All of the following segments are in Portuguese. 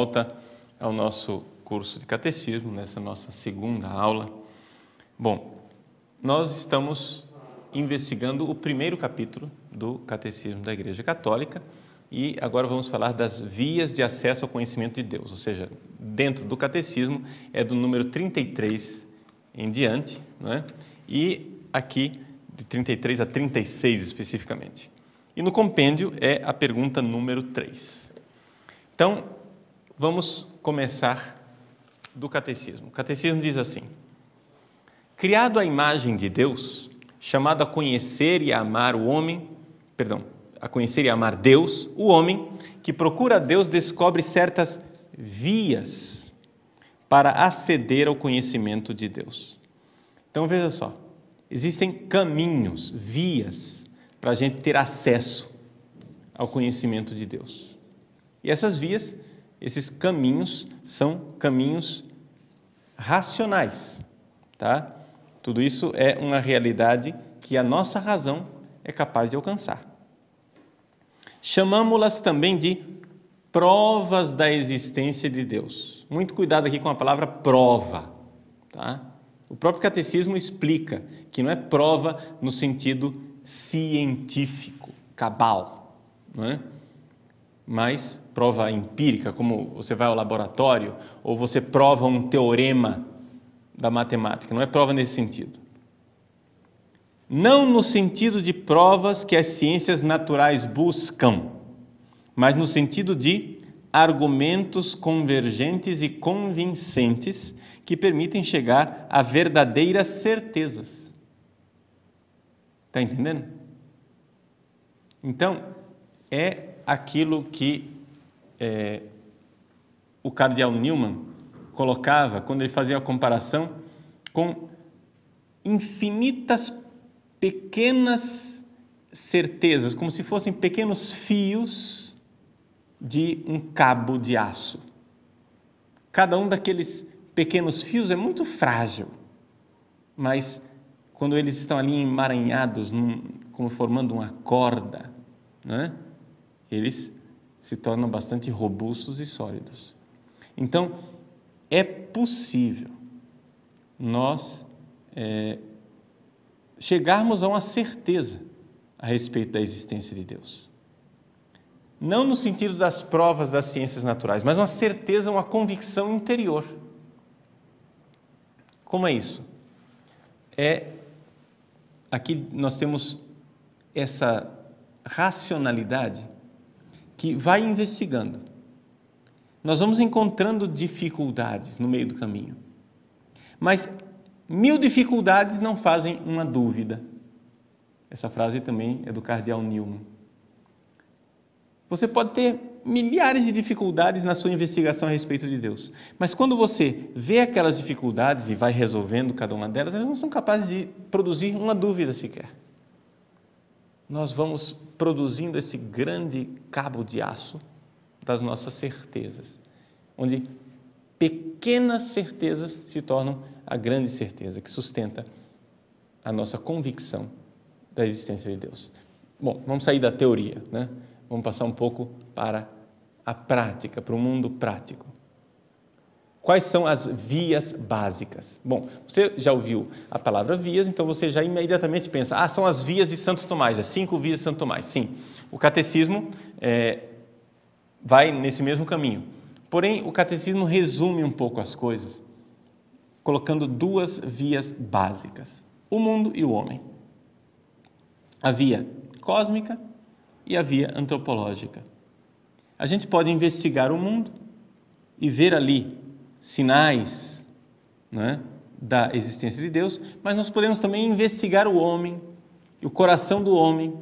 volta ao nosso curso de catecismo, nessa nossa segunda aula. Bom, nós estamos investigando o primeiro capítulo do Catecismo da Igreja Católica e agora vamos falar das vias de acesso ao conhecimento de Deus, ou seja, dentro do catecismo é do número 33 em diante, não é? E aqui de 33 a 36 especificamente. E no compêndio é a pergunta número 3. Então, vamos começar do catecismo. O catecismo diz assim: criado à imagem de Deus, chamado a conhecer e a amar a conhecer e amar Deus, o homem que procura a Deus descobre certas vias para aceder ao conhecimento de Deus. Então veja só, existem caminhos, vias para a gente ter acesso ao conhecimento de Deus. E essas vias, esses caminhos são caminhos racionais, tá? Tudo isso é uma realidade que a nossa razão é capaz de alcançar. Chamamos-las também de provas da existência de Deus. Muito cuidado aqui com a palavra prova, tá? O próprio catecismo explica que não é prova no sentido científico, cabal, não é? Mas prova empírica, como você vai ao laboratório ou você prova um teorema da matemática, não é prova nesse sentido. Não no sentido de provas que as ciências naturais buscam, mas no sentido de argumentos convergentes e convincentes que permitem chegar a verdadeiras certezas. Está entendendo? Então, é aquilo que o cardeal Newman colocava quando ele fazia a comparação com infinitas pequenas certezas, como se fossem pequenos fios de um cabo de aço. Cada um daqueles pequenos fios é muito frágil, mas quando eles estão ali emaranhados, como formando uma corda, né, eles se tornam bastante robustos e sólidos. Então, é possível nós chegarmos a uma certeza a respeito da existência de Deus. Não no sentido das provas das ciências naturais, mas uma certeza, uma convicção interior. Como é isso? Aqui nós temos essa racionalidade que vai investigando. Nós vamos encontrando dificuldades no meio do caminho, mas 1000 dificuldades não fazem uma dúvida. Essa frase também é do cardeal Newman. Você pode ter milhares de dificuldades na sua investigação a respeito de Deus, mas quando você vê aquelas dificuldades e vai resolvendo cada uma delas, elas não são capazes de produzir uma dúvida sequer. Nós vamos produzindo esse grande cabo de aço das nossas certezas, onde pequenas certezas se tornam a grande certeza que sustenta a nossa convicção da existência de Deus. Bom, vamos sair da teoria, né? Vamos passar um pouco para a prática, para o mundo prático. Quais são as vias básicas? Bom, você já ouviu a palavra vias, então você já imediatamente pensa, são as vias de Santo Tomás, as 5 vias de Santo Tomás. Sim, o catecismo vai nesse mesmo caminho. Porém, o catecismo resume um pouco as coisas, colocando 2 vias básicas: o mundo e o homem. A via cósmica e a via antropológica. A gente pode investigar o mundo e ver ali sinais, né, da existência de Deus, mas nós podemos também investigar o homem e o coração do homem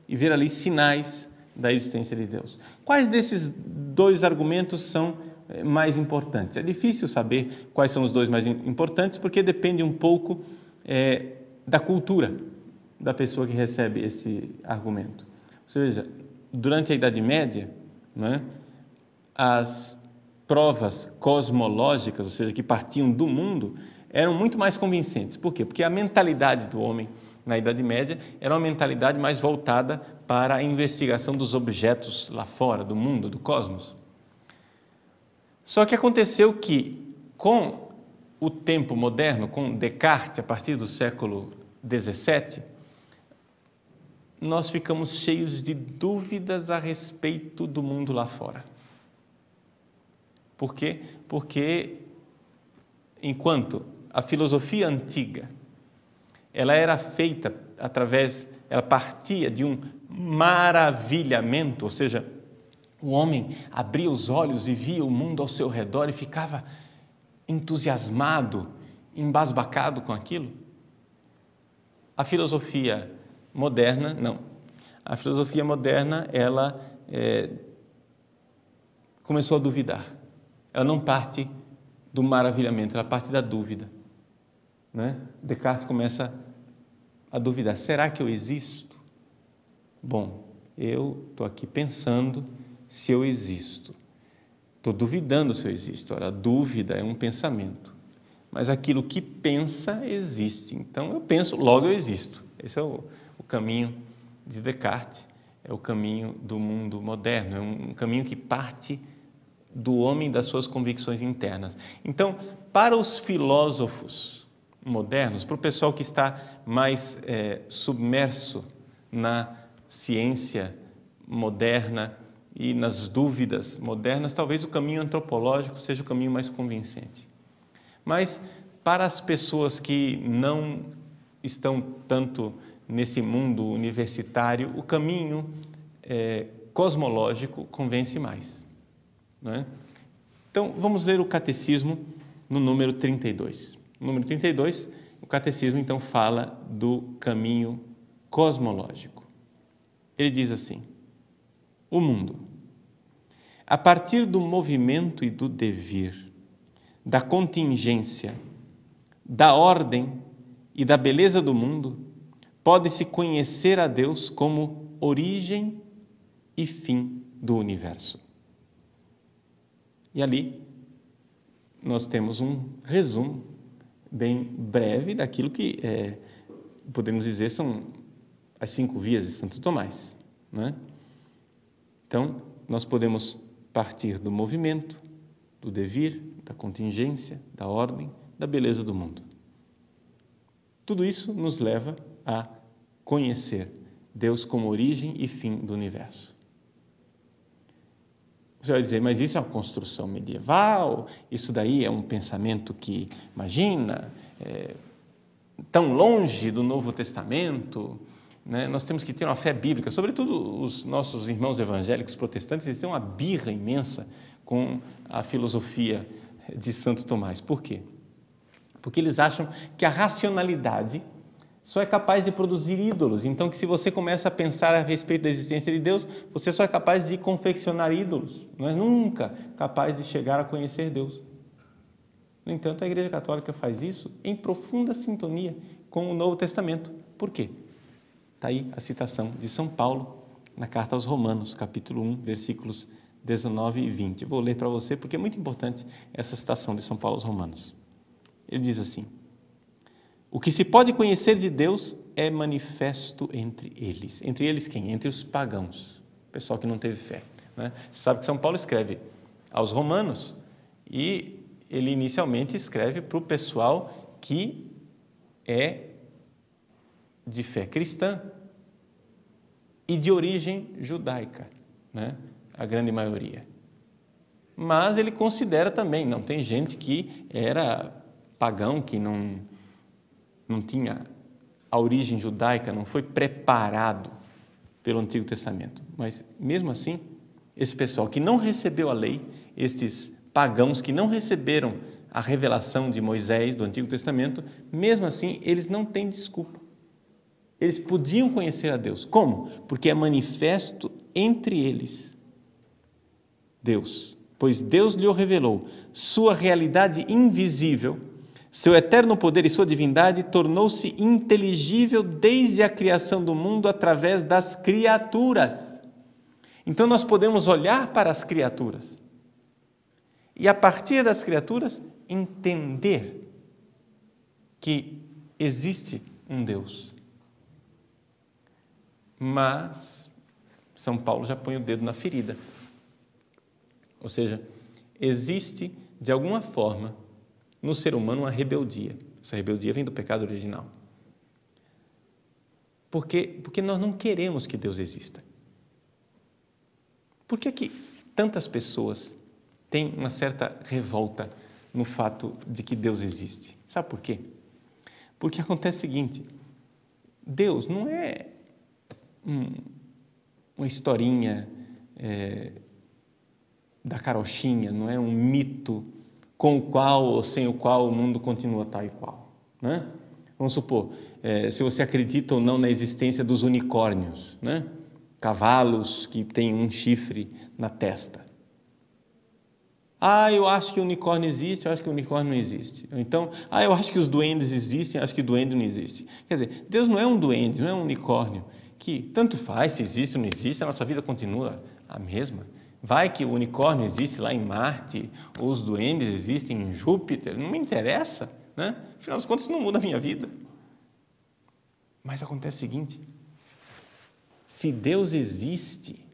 e ver ali sinais da existência de Deus. Quais desses 2 argumentos são mais importantes? É difícil saber quais são os 2 mais importantes, porque depende um pouco da cultura da pessoa que recebe esse argumento. Ou seja, durante a Idade Média, né, as provas cosmológicas, ou seja, que partiam do mundo, eram muito mais convincentes. Por quê? Porque a mentalidade do homem na Idade Média era uma mentalidade mais voltada para a investigação dos objetos lá fora, do mundo, do cosmos. Só que aconteceu que, com o tempo moderno, com Descartes, a partir do século XVII, nós ficamos cheios de dúvidas a respeito do mundo lá fora. Por quê? Porque, enquanto a filosofia antiga, ela era feita ela partia de um maravilhamento, ou seja, o homem abria os olhos e via o mundo ao seu redor e ficava entusiasmado, embasbacado com aquilo. A filosofia moderna, não. A filosofia moderna, ela começou a duvidar. Ela não parte do maravilhamento, ela parte da dúvida, né? Descartes começa a duvidar. Será que eu existo? Bom, eu estou aqui pensando se eu existo. Estou duvidando se eu existo. Ora, a dúvida é um pensamento. Mas aquilo que pensa existe. Então, eu penso, logo eu existo. Esse é o caminho de Descartes, é o caminho do mundo moderno, é um caminho que parte do homem e das suas convicções internas. Então, para os filósofos modernos, para o pessoal que está mais submerso na ciência moderna e nas dúvidas modernas, talvez o caminho antropológico seja o caminho mais convincente. Mas para as pessoas que não estão tanto nesse mundo universitário, o caminho cosmológico convence mais, não é? Então, vamos ler o Catecismo no número 32. No número 32, o Catecismo, então, fala do caminho cosmológico. Ele diz assim: o mundo, a partir do movimento e do devir, da contingência, da ordem e da beleza do mundo, pode-se conhecer a Deus como origem e fim do universo. E ali nós temos um resumo bem breve daquilo que podemos dizer são as 5 vias de Santo Tomás, né? Então, nós podemos partir do movimento, do devir, da contingência, da ordem, da beleza do mundo. Tudo isso nos leva a conhecer Deus como origem e fim do universo. Você vai dizer, mas isso é uma construção medieval, isso daí é um pensamento que, imagina, tão longe do Novo Testamento, né? Nós temos que ter uma fé bíblica, sobretudo os nossos irmãos evangélicos protestantes, eles têm uma birra imensa com a filosofia de Santo Tomás. Por quê? Porque eles acham que a racionalidade só é capaz de produzir ídolos. Então, que se você começa a pensar a respeito da existência de Deus, você só é capaz de confeccionar ídolos, não é nunca capaz de chegar a conhecer Deus. No entanto, a Igreja Católica faz isso em profunda sintonia com o Novo Testamento. Por quê? Está aí a citação de São Paulo na carta aos Romanos, capítulo 1, versículos 19 e 20. Vou ler para você porque é muito importante essa citação de São Paulo aos Romanos. Ele diz assim: o que se pode conhecer de Deus é manifesto entre eles. Entre eles quem? Entre os pagãos, o pessoal que não teve fé, né? Você sabe que São Paulo escreve aos Romanos e ele inicialmente escreve para o pessoal que é de fé cristã e de origem judaica, né? A grande maioria. Mas ele considera também, não tem gente que era pagão, que não tinha a origem judaica, não foi preparado pelo Antigo Testamento. Mas, mesmo assim, esse pessoal que não recebeu a lei, estes pagãos que não receberam a revelação de Moisés, do Antigo Testamento, mesmo assim, eles não têm desculpa. Eles podiam conhecer a Deus. Como? Porque é manifesto entre eles Deus, pois Deus lhe o revelou. Sua realidade invisível, seu eterno poder e sua divindade tornou-se inteligível desde a criação do mundo através das criaturas. Então nós podemos olhar para as criaturas e, a partir das criaturas, entender que existe um Deus. Mas São Paulo já põe o dedo na ferida. Ou seja, existe, de alguma forma, no ser humano uma rebeldia. Essa rebeldia vem do pecado original. Porque nós não queremos que Deus exista. Por que tantas pessoas têm uma certa revolta no fato de que Deus existe? Sabe por quê? Porque acontece o seguinte: Deus não é uma historinha da carochinha, não é um mito com o qual ou sem o qual o mundo continua tal e qual, né? Vamos supor, se você acredita ou não na existência dos unicórnios, né? Cavalos que têm um chifre na testa. Eu acho que o unicórnio existe, eu acho que o unicórnio não existe. Então, eu acho que os duendes existem, eu acho que o duende não existe. Quer dizer, Deus não é um duende, não é um unicórnio, que tanto faz se existe ou não existe, a nossa vida continua a mesma. Vai que o unicórnio existe lá em Marte, ou os duendes existem em Júpiter, não me interessa, né? Afinal das contas, isso não muda a minha vida. Mas acontece o seguinte: se Deus existe,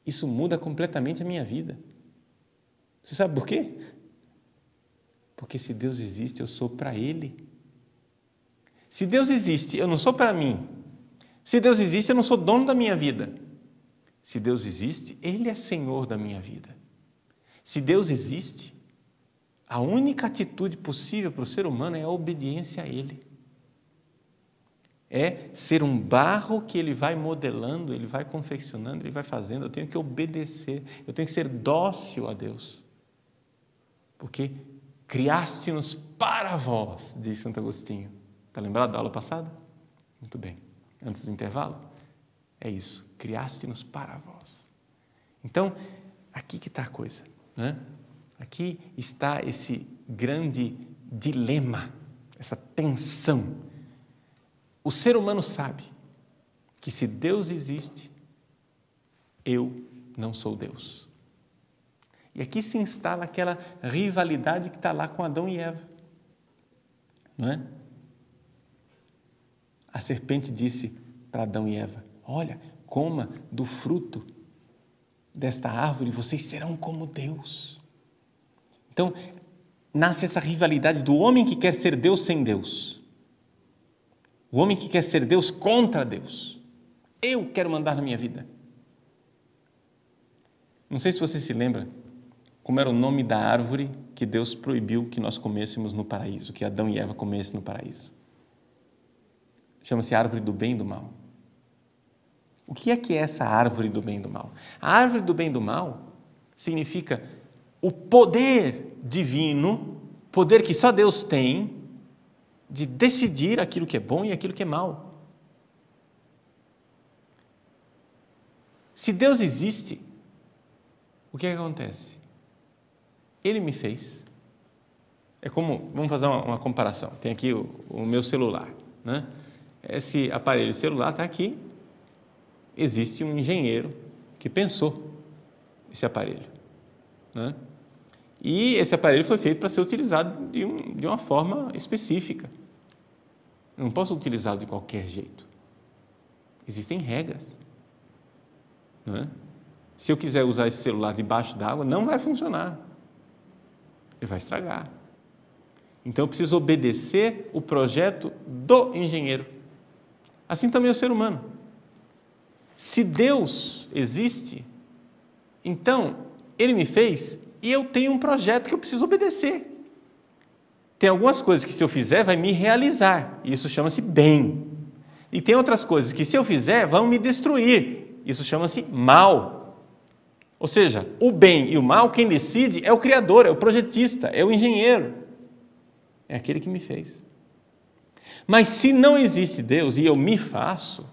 isso muda completamente a minha vida. Você sabe por quê? Porque se Deus existe, eu sou para Ele. Se Deus existe, eu não sou para mim. Se Deus existe, eu não sou dono da minha vida. Se Deus existe, Ele é Senhor da minha vida. Se Deus existe, a única atitude possível para o ser humano é a obediência a Ele. É ser um barro que Ele vai modelando, Ele vai confeccionando, Ele vai fazendo. Eu tenho que obedecer, eu tenho que ser dócil a Deus. Porque criaste-nos para vós, diz Santo Agostinho. Está lembrado da aula passada? Muito bem. Antes do intervalo? É isso. Criaste-nos para vós. Então, aqui que está a coisa, né? Aqui está esse grande dilema, essa tensão. O ser humano sabe que se Deus existe, eu não sou Deus. E aqui se instala aquela rivalidade que está lá com Adão e Eva, não é? A serpente disse para Adão e Eva: olha, coma do fruto desta árvore, vocês serão como Deus. Então, nasce essa rivalidade do homem que quer ser Deus sem Deus. O homem que quer ser Deus contra Deus. Eu quero mandar na minha vida. Não sei se você se lembra como era o nome da árvore que Deus proibiu que nós comêssemos no paraíso, que Adão e Eva comessem no paraíso. Chama-se árvore do bem e do mal. O que é essa árvore do bem e do mal? A árvore do bem e do mal significa o poder divino, poder que só Deus tem, de decidir aquilo que é bom e aquilo que é mal. Se Deus existe, o que acontece? Ele me fez. É como, vamos fazer uma comparação. Tem aqui o meu celular, né? Esse aparelho celular está aqui. Existe um engenheiro que pensou esse aparelho, né? E esse aparelho foi feito para ser utilizado de uma forma específica. Eu não posso utilizá-lo de qualquer jeito. Existem regras, né? Se eu quiser usar esse celular debaixo d'água, não vai funcionar. Ele vai estragar. Então eu preciso obedecer o projeto do engenheiro. Assim também é o ser humano. Se Deus existe, então Ele me fez e eu tenho um projeto que eu preciso obedecer. Tem algumas coisas que se eu fizer vai me realizar, e isso chama-se bem. E tem outras coisas que se eu fizer vão me destruir, isso chama-se mal. Ou seja, o bem e o mal, quem decide é o Criador, é o projetista, é o engenheiro. É aquele que me fez. Mas se não existe Deus e eu me faço,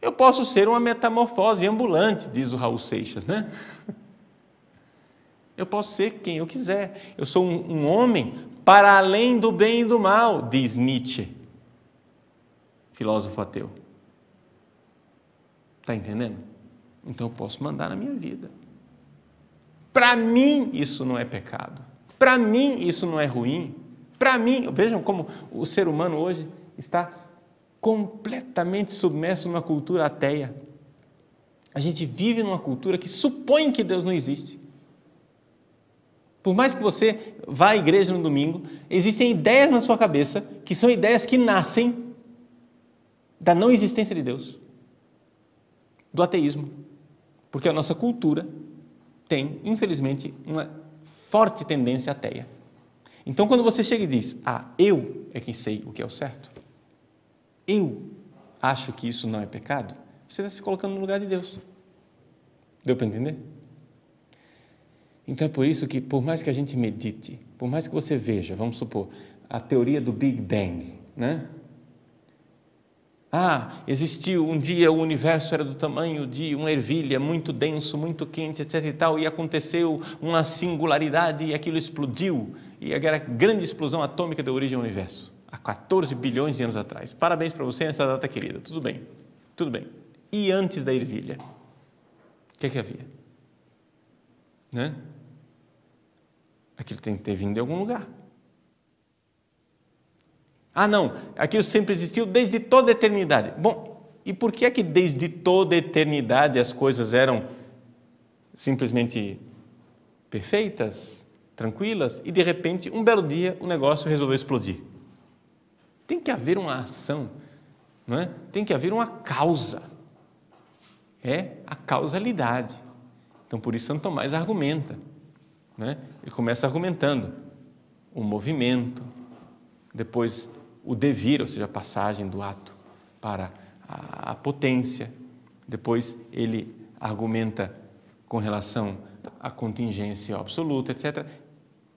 eu posso ser uma metamorfose ambulante, diz o Raul Seixas, né? Eu posso ser quem eu quiser. Eu sou um homem para além do bem e do mal, diz Nietzsche, filósofo ateu. Está entendendo? Então eu posso mandar na minha vida. Para mim isso não é pecado. Para mim isso não é ruim. Para mim, vejam como o ser humano hoje está completamente submerso numa cultura ateia. A gente vive numa cultura que supõe que Deus não existe. Por mais que você vá à igreja no domingo, existem ideias na sua cabeça que são ideias que nascem da não existência de Deus, do ateísmo, porque a nossa cultura tem, infelizmente, uma forte tendência ateia. Então, quando você chega e diz, eu é quem sei o que é o certo, eu acho que isso não é pecado, você está se colocando no lugar de Deus. Deu para entender? Então é por isso que, por mais que a gente medite, por mais que você veja, vamos supor, a teoria do Big Bang, né? Existiu um dia, o universo era do tamanho de uma ervilha, muito denso, muito quente, etc. e tal, e aconteceu uma singularidade e aquilo explodiu, e a grande explosão atômica deu origem ao universo, há 14 bilhões de anos atrás. Parabéns para você nessa data querida, tudo bem, tudo bem. E antes da ervilha, o que havia? Né? Aquilo tem que ter vindo de algum lugar. Não, aquilo sempre existiu desde toda a eternidade. Bom, e por que é que desde toda a eternidade as coisas eram simplesmente perfeitas, tranquilas, e de repente, um belo dia, o negócio resolveu explodir? Tem que haver uma ação, não é? Tem que haver uma causa. É a causalidade. Então, por isso Santo Tomás argumenta, né? Ele começa argumentando o movimento, depois o devir, ou seja, a passagem do ato para a potência, depois ele argumenta com relação à contingência absoluta, etc.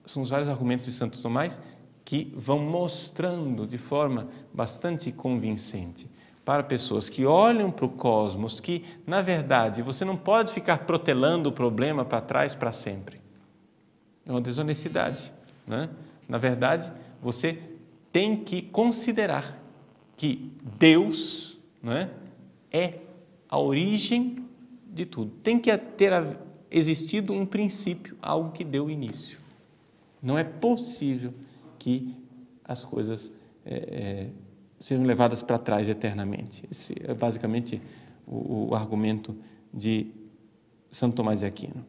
São os vários argumentos de Santo Tomás que vão mostrando de forma bastante convincente para pessoas que olham para o cosmos, que, na verdade, você não pode ficar protelando o problema para trás para sempre. É uma desonestidade, né? Na verdade, você tem que considerar que Deus, né, é a origem de tudo. Tem que ter existido um princípio, algo que deu início. Não é possível que as coisas sejam levadas para trás eternamente. Esse é basicamente o argumento de Santo Tomás de Aquino.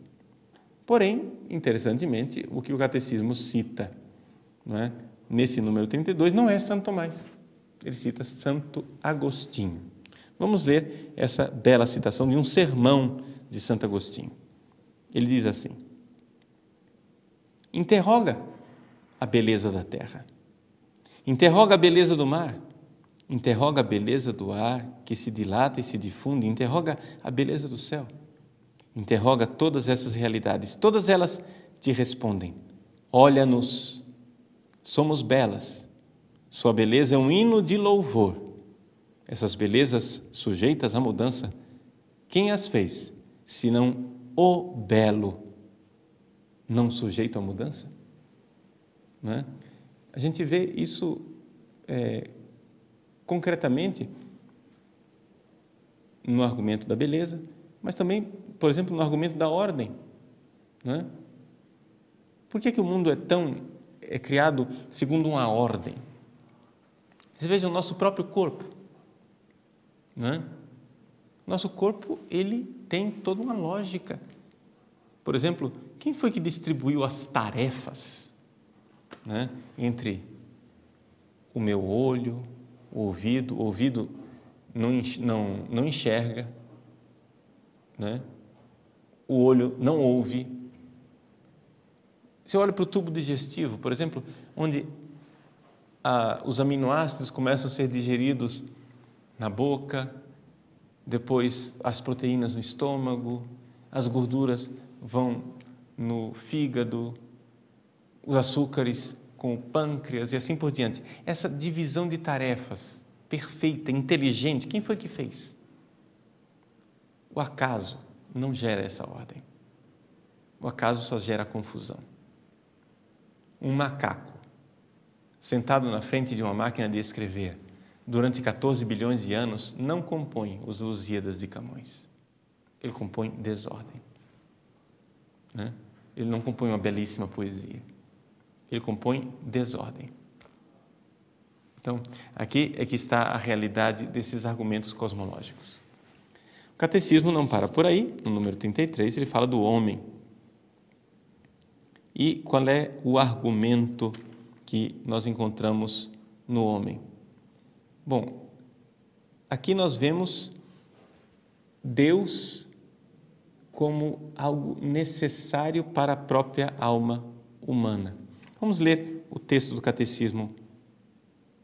Porém, interessantemente, o que o Catecismo cita, não é? Nesse número 32, não é Santo Tomás. Ele cita Santo Agostinho. Vamos ler essa bela citação de um sermão de Santo Agostinho. Ele diz assim: interroga a beleza da terra, interroga a beleza do mar, interroga a beleza do ar que se dilata e se difunde, interroga a beleza do céu, interroga todas essas realidades, todas elas te respondem: olha-nos, somos belas, sua beleza é um hino de louvor. Essas belezas sujeitas à mudança, quem as fez, senão o belo, não sujeito à mudança? Não é? A gente vê isso concretamente no argumento da beleza, mas também, por exemplo, no argumento da ordem. Não é? Por que o mundo é criado segundo uma ordem? Você veja o nosso próprio corpo, não é? Nosso corpo, ele tem toda uma lógica. Por exemplo, quem foi que distribuiu as tarefas, né, entre o meu olho, o ouvido não enxerga, né? O olho não ouve. Você olha para o tubo digestivo, por exemplo, onde os aminoácidos começam a ser digeridos na boca, depois as proteínas no estômago, as gorduras vão no fígado, os açúcares com o pâncreas e assim por diante. Essa divisão de tarefas perfeita, inteligente, quem foi que fez? O acaso não gera essa ordem. O acaso só gera confusão. Um macaco sentado na frente de uma máquina de escrever durante 14 bilhões de anos não compõe os Lusíadas de Camões. Ele compõe desordem, né? Ele não compõe uma belíssima poesia. Ele compõe desordem. Então, aqui é que está a realidade desses argumentos cosmológicos. O Catecismo não para por aí. No número 33, ele fala do homem. E qual é o argumento que nós encontramos no homem? Bom, aqui nós vemos Deus como algo necessário para a própria alma humana. Vamos ler o texto do Catecismo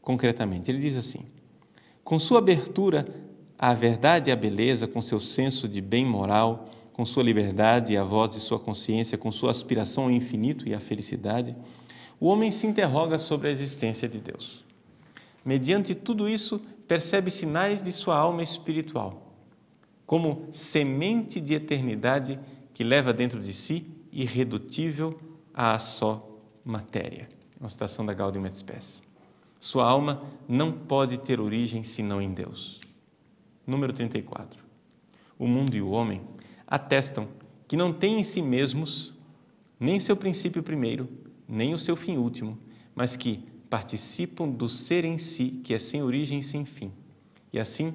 concretamente. Ele diz assim: com sua abertura à verdade e à beleza, com seu senso de bem moral, com sua liberdade e a voz de sua consciência, com sua aspiração ao infinito e à felicidade, o homem se interroga sobre a existência de Deus. Mediante tudo isso, percebe sinais de sua alma espiritual, como semente de eternidade que leva dentro de si, irredutível à só matéria. Uma citação da Gaudium et Spes. Sua alma não pode ter origem senão em Deus. Número 34. O mundo e o homem atestam que não têm em si mesmos nem seu princípio primeiro, nem o seu fim último, mas que participam do ser em si, que é sem origem e sem fim. E assim,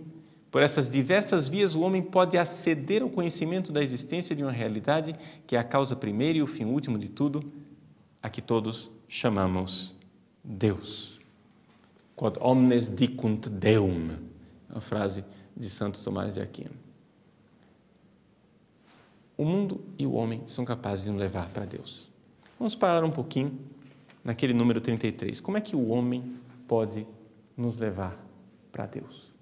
por essas diversas vias, o homem pode aceder ao conhecimento da existência de uma realidade que é a causa primeira e o fim último de tudo, a que todos chamamos Deus. Quod omnes dicunt Deum, a frase de Santo Tomás de Aquino. O mundo e o homem são capazes de nos levar para Deus. Vamos parar um pouquinho naquele número 33. Como é que o homem pode nos levar para Deus?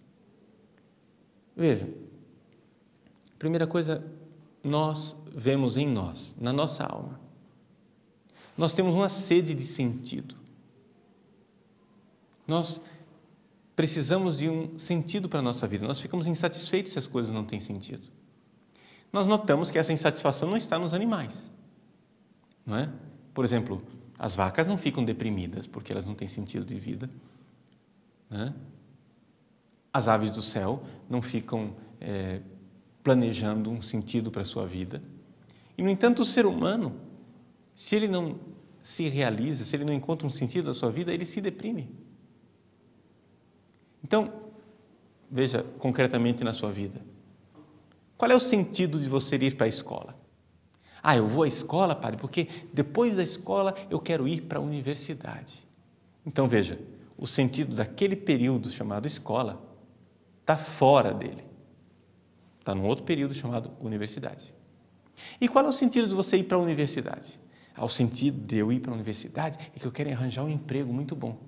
Veja, primeira coisa, nós vemos em nós, na nossa alma, nós temos uma sede de sentido. Nós precisamos de um sentido para a nossa vida. Nós ficamos insatisfeitos se as coisas não têm sentido. Nós notamos que essa insatisfação não está nos animais, não é? Por exemplo, as vacas não ficam deprimidas porque elas não têm sentido de vida, não é? As aves do céu não ficam planejando um sentido para a sua vida. E, no entanto, o ser humano, se ele não se realiza, se ele não encontra um sentido da sua vida, ele se deprime. Então, veja concretamente na sua vida. Qual é o sentido de você ir para a escola? Eu vou à escola, padre, porque depois da escola eu quero ir para a universidade. Então, veja, o sentido daquele período chamado escola está fora dele. Está num outro período chamado universidade. E qual é o sentido de você ir para a universidade? O sentido de eu ir para a universidade é que eu quero arranjar um emprego muito bom.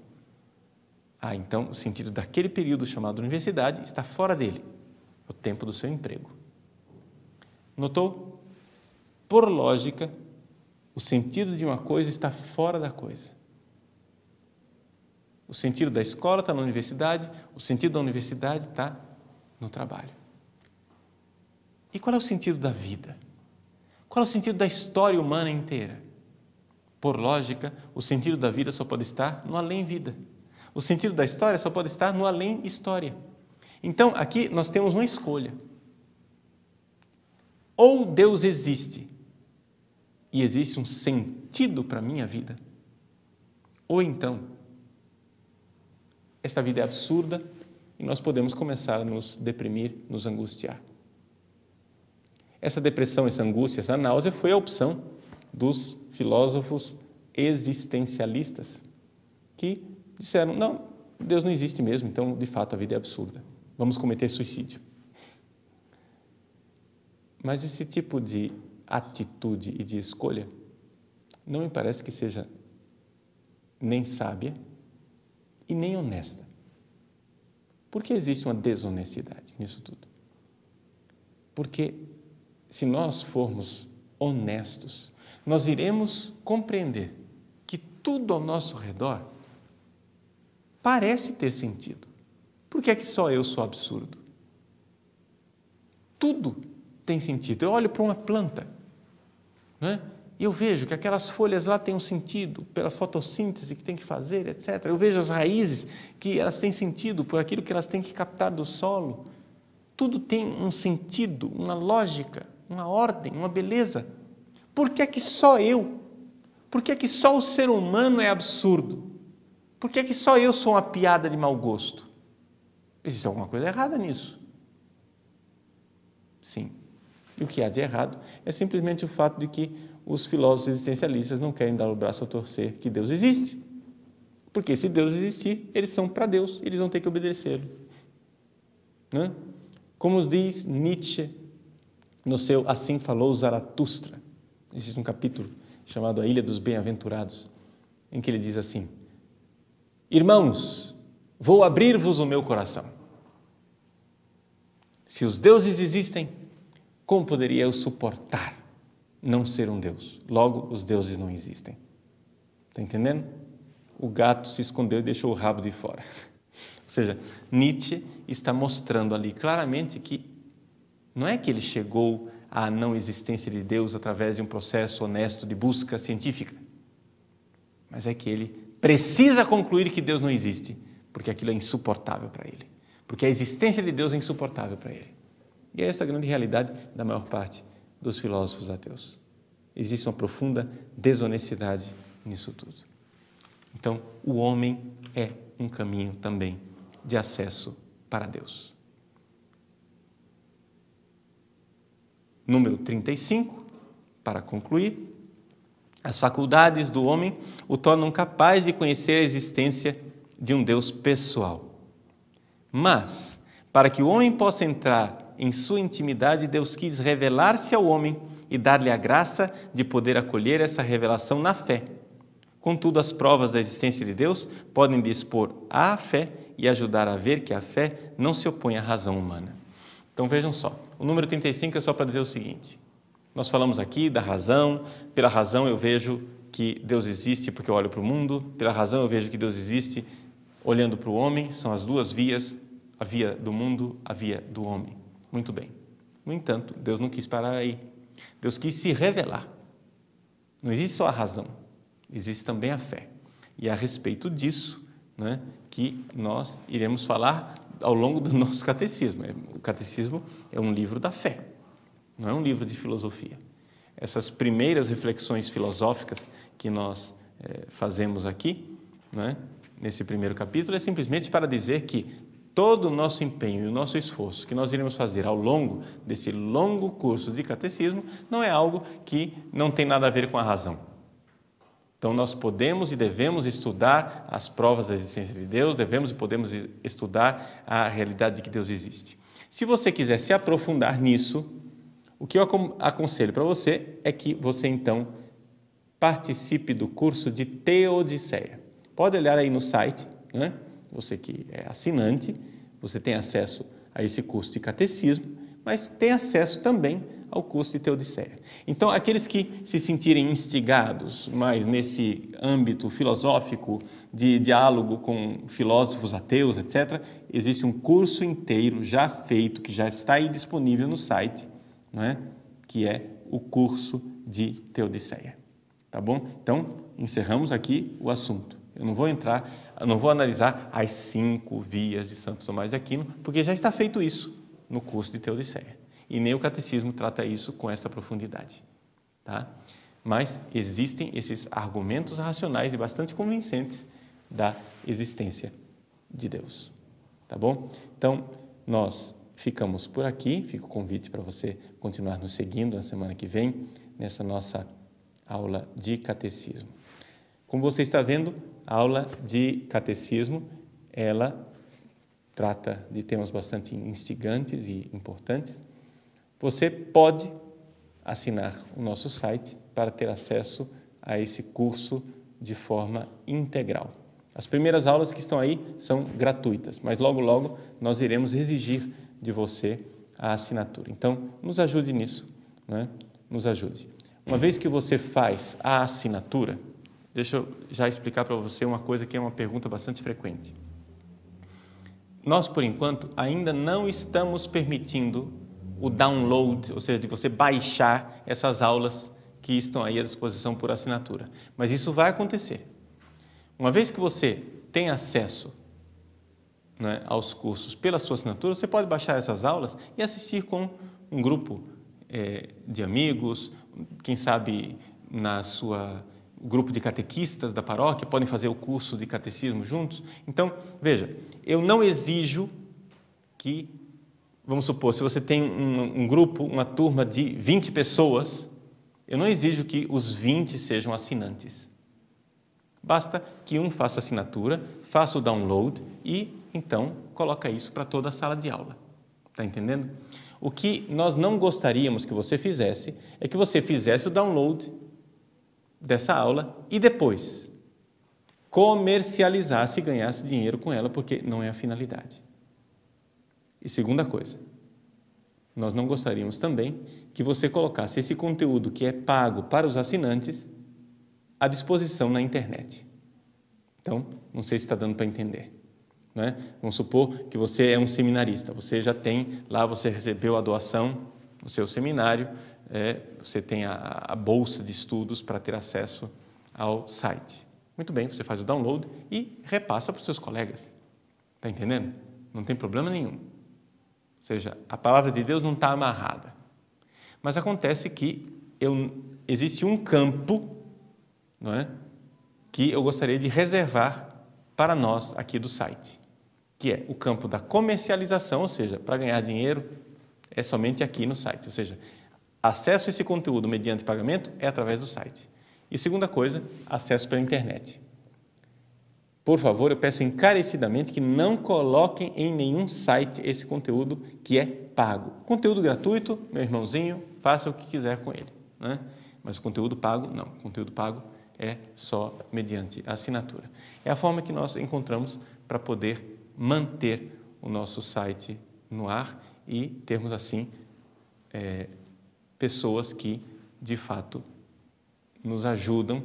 Então, o sentido daquele período chamado universidade está fora dele. É o tempo do seu emprego. Notou? Por lógica, o sentido de uma coisa está fora da coisa. O sentido da escola está na universidade, o sentido da universidade está no trabalho. E qual é o sentido da vida? Qual é o sentido da história humana inteira? Por lógica, o sentido da vida só pode estar no além-vida. O sentido da história só pode estar no além-história. Então, aqui nós temos uma escolha. Ou Deus existe e existe um sentido para a minha vida, ou então esta vida é absurda e nós podemos começar a nos deprimir, nos angustiar. Essa depressão, essa angústia, essa náusea foi a opção dos filósofos existencialistas que disseram, não, Deus não existe mesmo, então de fato a vida é absurda, vamos cometer suicídio. Mas esse tipo de atitude e de escolha não me parece que seja nem sábia e nem honesta. Por que existe uma desonestidade nisso tudo? Porque se nós formos honestos, nós iremos compreender que tudo ao nosso redor parece ter sentido. Por que é que só eu sou absurdo? Tudo tem sentido. Eu olho para uma planta, né? E eu vejo que aquelas folhas lá têm um sentido pela fotossíntese que tem que fazer, etc. Eu vejo as raízes que elas têm sentido por aquilo que elas têm que captar do solo. Tudo tem um sentido, uma lógica, uma ordem, uma beleza. Por que é que só eu? Por que é que só o ser humano é absurdo? Por que é que só eu sou uma piada de mau gosto? Existe alguma coisa errada nisso? Sim. E o que há de errado é simplesmente o fato de que os filósofos existencialistas não querem dar o braço a torcer que Deus existe. Porque se Deus existir, eles são para Deus, eles vão ter que obedecê-lo. Né? Como diz Nietzsche no seu Assim Falou Zaratustra, existe um capítulo chamado A Ilha dos Bem-Aventurados, em que ele diz assim: irmãos, vou abrir-vos o meu coração. Se os deuses existem, como poderia eu suportar não ser um Deus? Logo, os deuses não existem. Está entendendo? O gato se escondeu e deixou o rabo de fora. Ou seja, Nietzsche está mostrando ali claramente que não é que ele chegou à não existência de Deus através de um processo honesto de busca científica, mas é que ele precisa concluir que Deus não existe, porque aquilo é insuportável para ele, porque a existência de Deus é insuportável para ele. E é essa a grande realidade da maior parte dos filósofos ateus. Existe uma profunda desonestidade nisso tudo. Então, o homem é um caminho também de acesso para Deus. Número 35, para concluir, as faculdades do homem o tornam capaz de conhecer a existência de um Deus pessoal. Mas, para que o homem possa entrar em sua intimidade, Deus quis revelar-se ao homem e dar-lhe a graça de poder acolher essa revelação na fé. Contudo, as provas da existência de Deus podem dispor à fé e ajudar a ver que a fé não se opõe à razão humana. Então vejam só, o número 35 é só para dizer o seguinte: nós falamos aqui da razão, pela razão eu vejo que Deus existe porque eu olho para o mundo, pela razão eu vejo que Deus existe olhando para o homem, são as duas vias, a via do mundo, a via do homem. Muito bem. No entanto, Deus não quis parar aí. Deus quis se revelar. Não existe só a razão, existe também a fé. E é a respeito disso, né, que nós iremos falar ao longo do nosso catecismo. O catecismo é um livro da fé, não é um livro de filosofia. Essas primeiras reflexões filosóficas que nós fazemos aqui, né, nesse primeiro capítulo, é simplesmente para dizer que todo o nosso empenho e o nosso esforço que nós iremos fazer ao longo desse longo curso de catecismo não é algo que não tem nada a ver com a razão. Então, nós podemos e devemos estudar as provas da existência de Deus, devemos e podemos estudar a realidade de que Deus existe. Se você quiser se aprofundar nisso, o que eu aconselho para você é que você, então, participe do curso de Teodiceia. Pode olhar aí no site, né? Você que é assinante, você tem acesso a esse curso de catecismo, mas tem acesso também ao curso de Teodiceia. Então, aqueles que se sentirem instigados mais nesse âmbito filosófico de diálogo com filósofos ateus, etc., existe um curso inteiro já feito, que já está aí disponível no site, não é? Que é o curso de Teodiceia. Tá bom? Então, encerramos aqui o assunto. Eu não vou analisar as 5 vias de Santo Tomás de Aquino, porque já está feito isso no curso de Teodiceia. E nem o catecismo trata isso com essa profundidade. Tá? Mas existem esses argumentos racionais e bastante convincentes da existência de Deus. Tá bom? Então, nós ficamos por aqui. Fica o convite para você continuar nos seguindo na semana que vem, nessa nossa aula de catecismo. Como você está vendo, a aula de catecismo, ela trata de temas bastante instigantes e importantes. Você pode assinar o nosso site para ter acesso a esse curso de forma integral. As primeiras aulas que estão aí são gratuitas, mas logo, logo nós iremos exigir de você a assinatura. Então, nos ajude nisso, né? Nos ajude. Uma vez que você faz a assinatura, deixa eu já explicar para você uma coisa que é uma pergunta bastante frequente. Nós, por enquanto, ainda não estamos permitindo o download, ou seja, de você baixar essas aulas que estão aí à disposição por assinatura. Mas isso vai acontecer. Uma vez que você tem acesso, né, aos cursos pela sua assinatura, você pode baixar essas aulas e assistir com um grupo de amigos, quem sabe na sua grupo de catequistas da paróquia, podem fazer o curso de catecismo juntos. Então, veja, eu não exijo que, vamos supor, se você tem um grupo, uma turma de 20 pessoas, Eu não exijo que os 20 sejam assinantes. Basta que um faça assinatura, faça o download e, então, coloca isso para toda a sala de aula. Está entendendo? O que nós não gostaríamos que você fizesse é que você fizesse o download dessa aula e depois comercializasse e ganhasse dinheiro com ela, porque não é a finalidade. E segunda coisa, nós não gostaríamos também que você colocasse esse conteúdo que é pago para os assinantes à disposição na internet. Então, não sei se está dando para entender. Não é? Vamos supor que você é um seminarista, você já tem, lá você recebeu a doação do seu seminário, você tem a bolsa de estudos para ter acesso ao site. Muito bem, você faz o download e repassa para os seus colegas. Está entendendo? Não tem problema nenhum. Ou seja, a palavra de Deus não está amarrada. Mas acontece que existe um campo, não é, que eu gostaria de reservar para nós aqui do site, que é o campo da comercialização, ou seja, para ganhar dinheiro é somente aqui no site, ou seja, acesso a esse conteúdo mediante pagamento é através do site. E segunda coisa, acesso pela internet. Por favor, eu peço encarecidamente que não coloquem em nenhum site esse conteúdo que é pago. Conteúdo gratuito, meu irmãozinho, faça o que quiser com ele, né? Mas o conteúdo pago, não. O conteúdo pago é só mediante a assinatura. É a forma que nós encontramos para poder manter o nosso site no ar e termos assim pessoas que de fato nos ajudam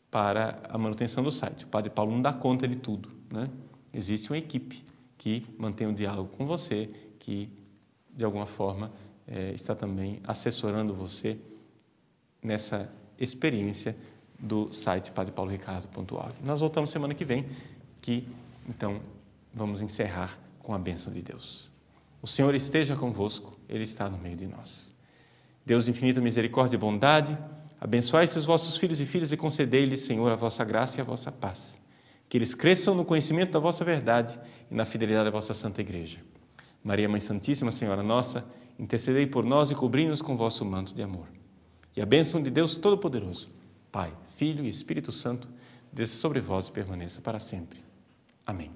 para a manutenção do site. O Padre Paulo não dá conta de tudo, né? Existe uma equipe que mantém o diálogo com você, que de alguma forma está também assessorando você nessa experiência do site padrepauloricardo.org. Nós voltamos semana que vem, que então vamos encerrar com a bênção de Deus. O Senhor esteja convosco, Ele está no meio de nós. Deus de infinita misericórdia e bondade, abençoai esses vossos filhos e filhas e concedei-lhes, Senhor, a vossa graça e a vossa paz. Que eles cresçam no conhecimento da vossa verdade e na fidelidade da vossa Santa Igreja. Maria, Mãe Santíssima, Senhora nossa, intercedei por nós e cobri-nos com vosso manto de amor. E a bênção de Deus Todo-Poderoso, Pai, Filho e Espírito Santo, desça sobre vós e permaneça para sempre. Amém.